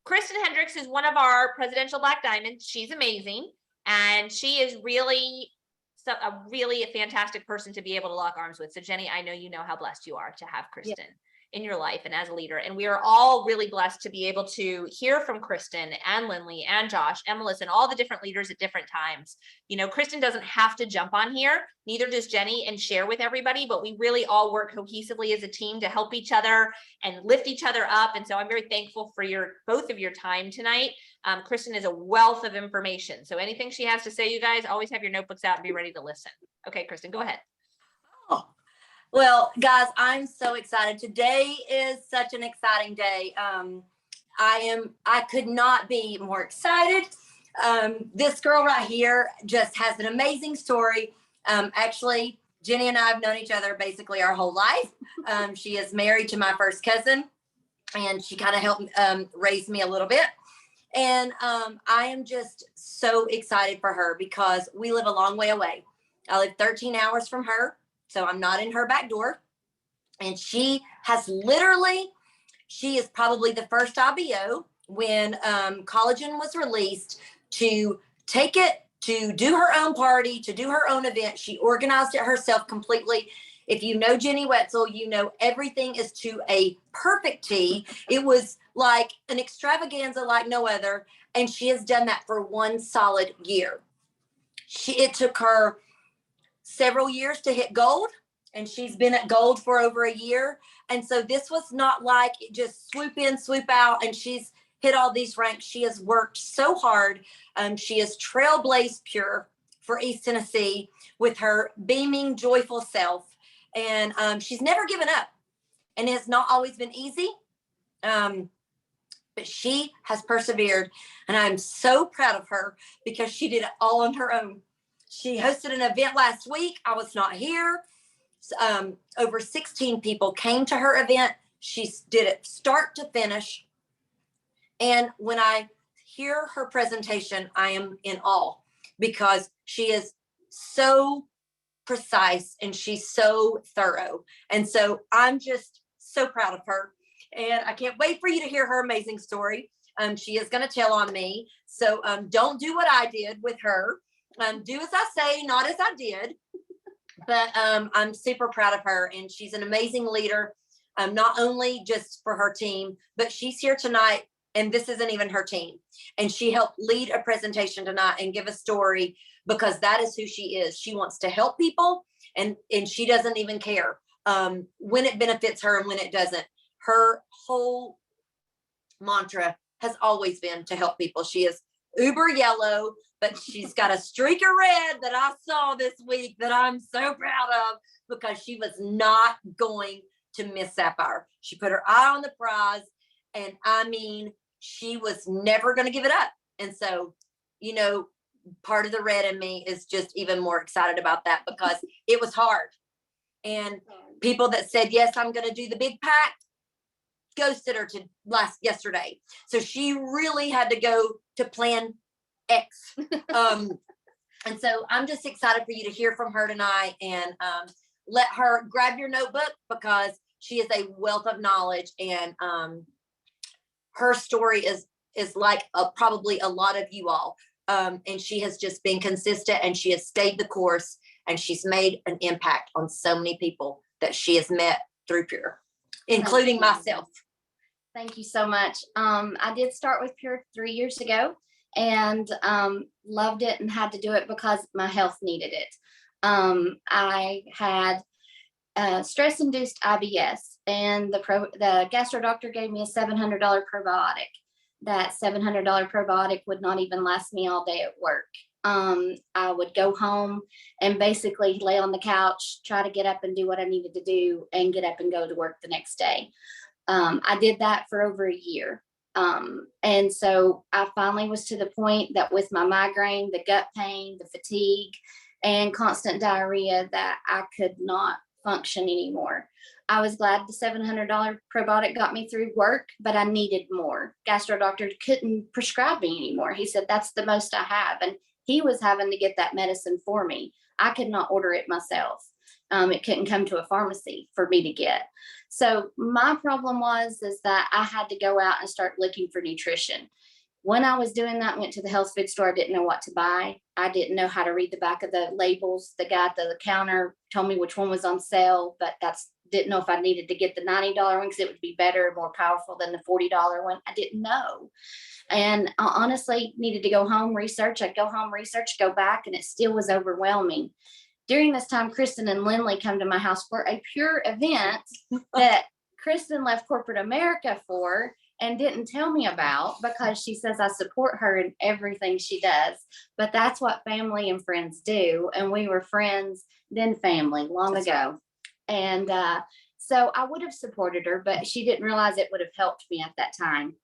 Kristen Hendricks is one of our presidential Black Diamonds. She's amazing. And she is really a fantastic person to be able to lock arms with. So Jenny, I know you know how blessed you are to have Kristen in your life and as a leader. And we are all really blessed to be able to hear from Kristen and Lindley and Josh and Melissa and all the different leaders at different times. You know, Kristen doesn't have to jump on here, neither does Jenny, and share with everybody, but we really all work cohesively as a team to help each other and lift each other up. And so I'm very thankful for both of your time tonight. Kristen is a wealth of information. So anything she has to say, you guys always have your notebooks out and be ready to listen. Okay, Kristen, go ahead. Oh. Well, guys, I'm so excited. Today is such an exciting day. I could not be more excited. This girl right here just has an amazing story. Actually, Jenny and I have known each other basically our whole life. She is married to my first cousin, and she kind of helped raise me a little bit. And I am just so excited for her because we live a long way away. I live 13 hours from her. So I'm not in her back door. And she is probably the first IBO when collagen was released to take it, to do her own party, to do her own event. She organized it herself completely. If you know Jenny Wetzel, you know everything is to a perfect T. It was like an extravaganza like no other. And she has done that for one solid year. It took her several years to hit gold, and she's been at gold for over a year. And so this was not like just swoop in, swoop out, and she's hit all these ranks. She has worked so hard. She is trailblazed pure for East Tennessee with her beaming, joyful self. And she's never given up, and it has not always been easy. But she has persevered, and I'm so proud of her because she did it all on her own. She hosted an event last week. I was not here. Over 16 people came to her event. She did it start to finish. And when I hear her presentation, I am in awe because she is so precise and she's so thorough. And so I'm just so proud of her. And I can't wait for you to hear her amazing story. She is going to tell on me. So don't do what I did with her. Do as I say, not as I did. But I'm super proud of her, and she's an amazing leader, not only just for her team, but she's here tonight, and this isn't even her team. And she helped lead a presentation tonight and give a story because that is who she is. She wants to help people, and she doesn't even care when it benefits her and when it doesn't. Her whole mantra has always been to help people. She is uber yellow, but she's got a streak of red that I saw this week that I'm so proud of because she was not going to miss Sapphire. She put her eye on the prize, and I mean, she was never going to give it up. And so, you know, part of the red in me is just even more excited about that because it was hard. And people that said, yes, I'm going to do the big pack, ghosted her yesterday. So she really had to go to plan X. And so I'm just excited for you to hear from her tonight, and let her grab your notebook because she is a wealth of knowledge, and her story is like probably a lot of you all. And she has just been consistent, and she has stayed the course, and she's made an impact on so many people that she has met through Pure, including myself. Thank you so much. I did start with Pure 3 years ago, and loved it and had to do it because my health needed it. I had stress-induced IBS, and the gastro doctor gave me a $700 probiotic. That $700 probiotic would not even last me all day at work. I would go home and basically lay on the couch, try to get up and do what I needed to do, and get up and go to work the next day. I did that for over a year. And so I finally was to the point that with my migraine, the gut pain, the fatigue, and constant diarrhea, that I could not function anymore. I was glad the $700 probiotic got me through work, but I needed more. Gastro doctor couldn't prescribe me anymore. He said, that's the most I have. And he was having to get that medicine for me. I could not order it myself. It couldn't come to a pharmacy for me to get. So my problem is that I had to go out and start looking for nutrition. When I was doing that, went to the health food store, I didn't know what to buy. I didn't know how to read the back of the labels. The guy at the counter told me which one was on sale, but didn't know if I needed to get the $90 one because it would be better and more powerful than the $40 one. I didn't know. And I honestly needed to go home, research. I'd go home, research, go back, and it still was overwhelming. During this time, Kristen and Lindley come to my house for a pure event that Kristen left corporate America for and didn't tell me about, because she says I support her in everything she does. But that's what family and friends do. And we were friends, then family, long ago. And so I would have supported her, but she didn't realize it would have helped me at that time.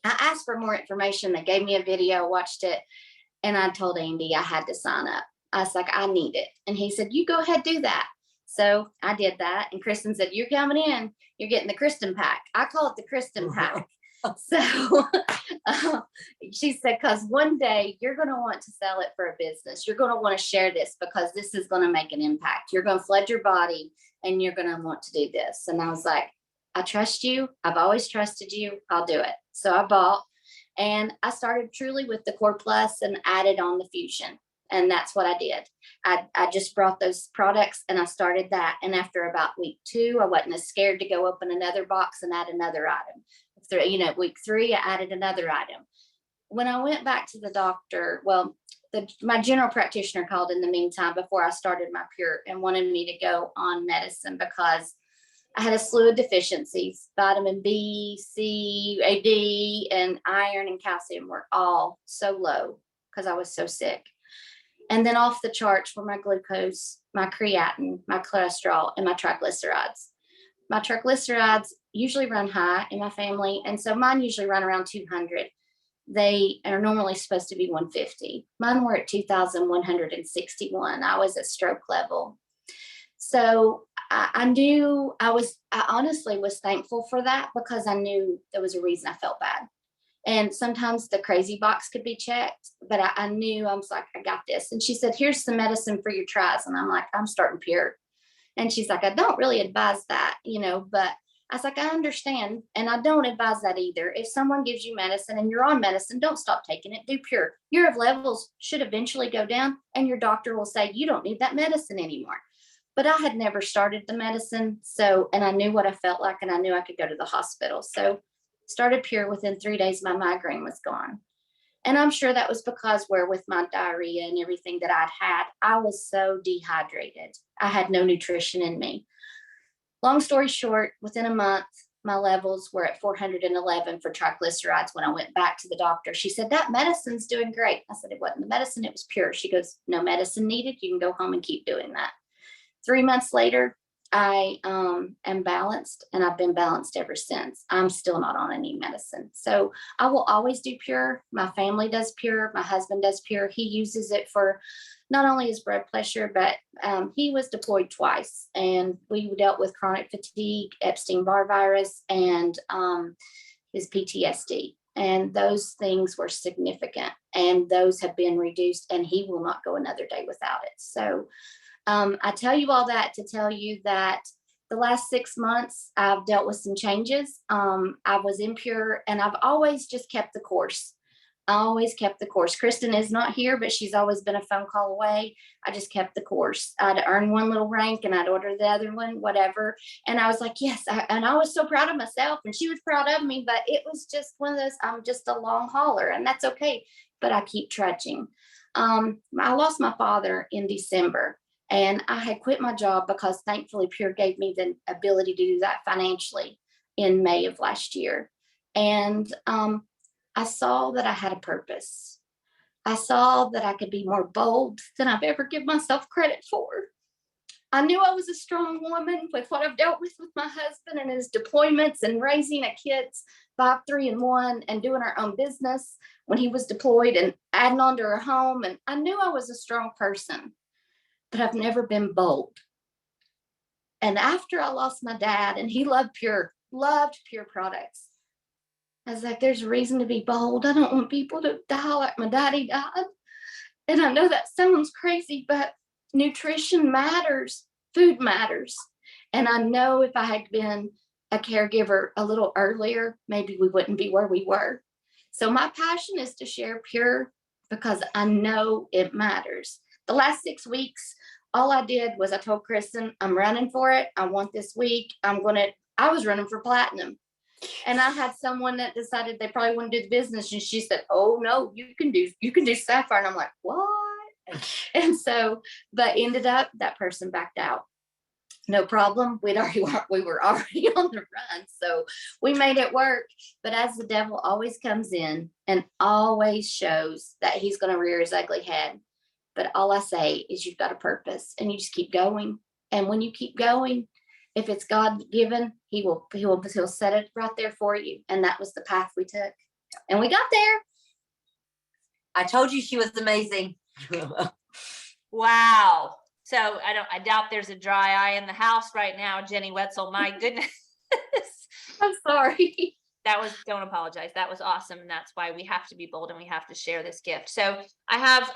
I asked for more information. They gave me a video, watched it, and I told Andy I had to sign up. I was like, I need it. And he said, you go ahead, do that. So I did that. And Kristen said, you're coming in, you're getting the Kristen pack. I call it the Kristen pack. So she said, because one day you're going to want to sell it for a business. You're going to want to share this because this is going to make an impact. You're going to flood your body and you're going to want to do this. And I was like, I trust you. I've always trusted you. I'll do it. So I bought, and I started truly with the Core Plus and added on the Fusion. And that's what I did. I just brought those products and I started that. And after about week 2, I wasn't as scared to go open another box and add another item. Week 3, I added another item. When I went back to the doctor, my general practitioner called in the meantime before I started my Pure and wanted me to go on medicine because I had a slew of deficiencies. Vitamin B, C, A, D, and iron and calcium were all so low because I was so sick. And then off the charts were my glucose, my creatinine, my cholesterol, and my triglycerides. My triglycerides usually run high in my family, and so mine usually run around 200. They are normally supposed to be 150. Mine were at 2,161. I was at stroke level. So I honestly was thankful for that because I knew there was a reason I felt bad. And sometimes the crazy box could be checked, but I knew, I was like, I got this. And she said, here's some medicine for your tries. And I'm like, I'm starting Pure. And she's like, I don't really advise that, but I was like, I understand. And I don't advise that either. If someone gives you medicine and you're on medicine, don't stop taking it. Do Pure. Your levels should eventually go down and your doctor will say, you don't need that medicine anymore. But I had never started the medicine. And I knew what I felt like, and I knew I could go to the hospital. So started Pure. Within 3 days, my migraine was gone. And I'm sure that was because with my diarrhea and everything that I'd had, I was so dehydrated. I had no nutrition in me. Long story short, within a month, my levels were at 411 for triglycerides. When I went back to the doctor, she said, that medicine's doing great. I said, it wasn't the medicine, it was Pure. She goes, no medicine needed. You can go home and keep doing that. 3 months later, I am balanced, and I've been balanced ever since. I'm still not on any medicine. So I will always do Pure. My family does Pure. My husband does Pure. He uses it for not only his blood pressure, but he was deployed twice, and we dealt with chronic fatigue, Epstein-Barr virus, and his PTSD. And those things were significant, and those have been reduced, and he will not go another day without it. So I tell you all that to tell you that the last 6 months, I've dealt with some changes. I was in Pure, and I've always just kept the course. I always kept the course. Kristen is not here, but she's always been a phone call away. I just kept the course. I'd earn one little rank and I'd order the other one, whatever. And I was like, yes. And I was so proud of myself, and she was proud of me, but it was just one of those, I'm just a long hauler, and that's okay. But I keep trudging. I lost my father in December. And I had quit my job because thankfully Pure gave me the ability to do that financially in May of last year. And I saw that I had a purpose. I saw that I could be more bold than I've ever given myself credit for. I knew I was a strong woman with what I've dealt with my husband and his deployments and raising a kids 5, 3, and 1 and doing our own business when he was deployed and adding on to our home. And I knew I was a strong person. But I've never been bold. And after I lost my dad, and he loved Pure products, I was like, there's a reason to be bold. I don't want people to die like my daddy died. And I know that sounds crazy, but nutrition matters food matters. And I know if I had been a caregiver a little earlier, maybe we wouldn't be where we were. So my passion is to share Pure because I know it matters. The last 6 weeks, all I did was I told Kristen, I'm running for it. I want this week. I was running for platinum. And I had someone that decided they probably wouldn't do the business. And she said, oh no, you can do sapphire. And I'm like, what? And so, but ended up that person backed out. No problem. We were already on the run. So we made it work. But as the devil always comes in and always shows that he's going to rear his ugly head. But all I say is you've got a purpose and you just keep going. And when you keep going, if it's God given, he'll set it right there for you. And that was the path we took. And we got there. I told you she was amazing. Wow. So I doubt there's a dry eye in the house right now, Jenny Wetzel. My goodness. I'm sorry. Don't apologize. That was awesome. And that's why we have to be bold and we have to share this gift. So I have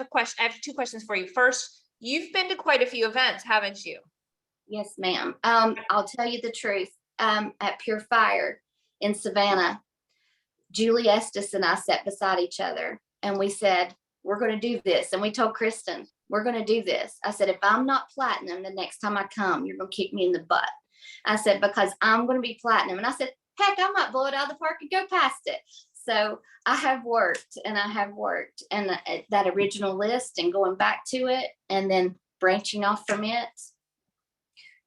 a question. I have 2 questions for you. First, you've been to quite a few events, haven't you? Yes, ma'am. I'll tell you the truth. At Pure Fire in Savannah, Julie Estes and I sat beside each other and we said, we're going to do this. And we told Kristen, we're going to do this. I said, if I'm not platinum, the next time I come, you're going to kick me in the butt. I said, because I'm going to be platinum. And I said, heck, I might blow it out of the park and go past it. So I have worked and that original list and going back to it and then branching off from it.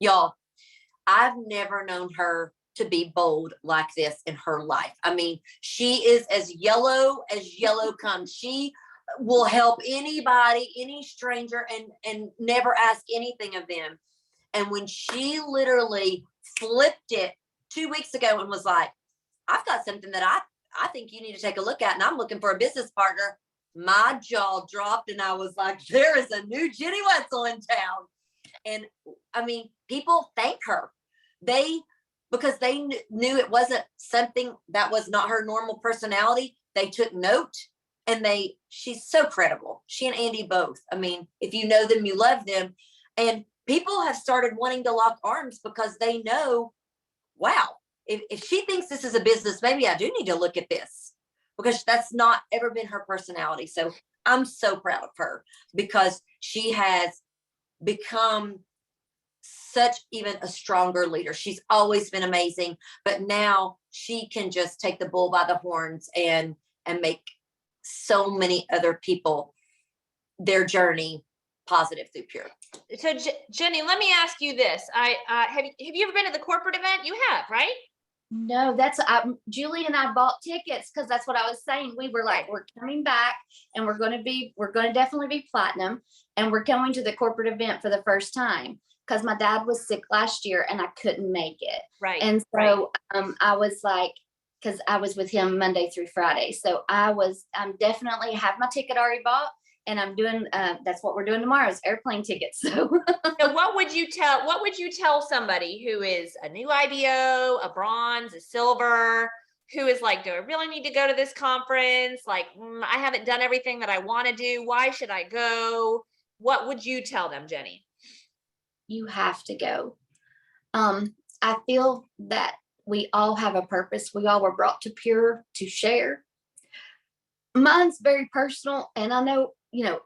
Y'all, I've never known her to be bold like this in her life. I mean, she is as yellow comes. She will help anybody, any stranger, and never ask anything of them. And when she literally flipped it 2 weeks ago and was like, I've got something that I think you need to take a look at, and I'm looking for a business partner, my jaw dropped and I was like, there is a new Jenny Wetzel in town. And I mean, people thank her. Because they knew it wasn't something that was not her normal personality. They took note and she's so credible. She and Andy both. I mean, if you know them, you love them. And people have started wanting to lock arms because they know, wow, if she thinks this is a business, maybe I do need to look at this, because that's not ever been her personality. So I'm so proud of her because she has become such even a stronger leader. She's always been amazing, but now she can just take the bull by the horns and make so many other people their journey positive through Pure. So Jenny, let me ask you this. Have you ever been to the corporate event? You have, right? No, Julie and I bought tickets because that's what I was saying. We were like, we're coming back and we're going to definitely be platinum, and we're going to the corporate event for the first time because my dad was sick last year and I couldn't make it. Right. And so I was like, because I was with him Monday through Friday. So I'm definitely have my ticket already bought, and I'm doing, that's what we're doing tomorrow is airplane tickets. So what would you tell somebody who is a new IBO, a bronze, a silver, who is like, do I really need to go to this conference? Like, I haven't done everything that I want to do. Why should I go? What would you tell them, Jenny? You have to go. I feel that we all have a purpose. We all were brought to Pure to share. Mine's very personal, and I know,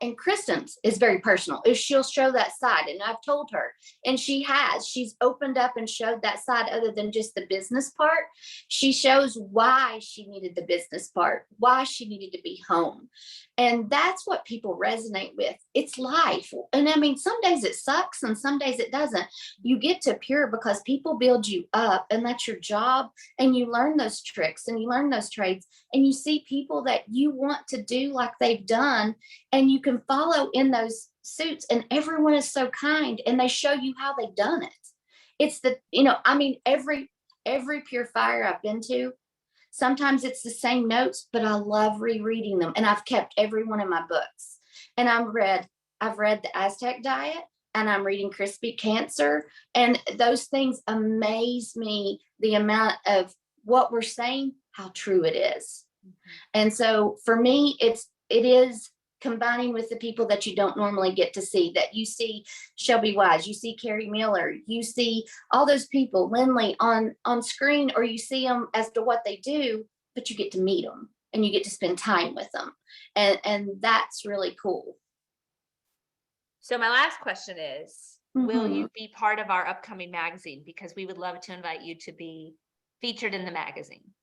and Kristen's is very personal. If she'll show that side, and I've told her, and she's opened up and showed that side other than just the business part. She shows why she needed the business part, why she needed to be home. And that's what people resonate with. It's life. And I mean, some days it sucks and some days it doesn't. You get to Pure because people build you up, and that's your job. And you learn those tricks and you learn those trades, and you see people that you want to do like they've done, and you can follow in those suits, and everyone is so kind and they show you how they've done it. It's every Pure Fire I've been to, sometimes it's the same notes, but I love rereading them, and I've kept every one in my books. And I've read the Aztec diet, and I'm reading Crispy Cancer, and those things amaze me, the amount of what we're saying, how true it is. And so for me, it is combining with the people that you don't normally get to see, that you see Shelby Wise, you see Carrie Miller, you see all those people, Lindley on screen, or you see them as to what they do, but you get to meet them and you get to spend time with them. And that's really cool. So my last question is, will Mhm. you be part of our upcoming magazine? Because we would love to invite you to be featured in the magazine.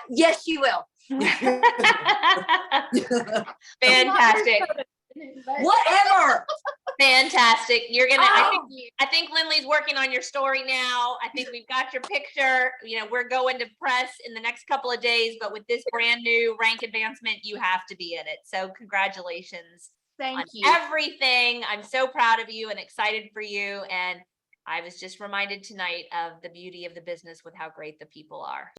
Yes, you will. Fantastic. Whatever. Fantastic. You're gonna, Oh. I think Lindley's working on your story now. I think we've got your picture. You know, we're going to press in the next couple of days, but with this brand new rank advancement, you have to be in it. So congratulations on Thank you. everything. I'm so proud of you and excited for you. And I was just reminded tonight of the beauty of the business with how great the people are.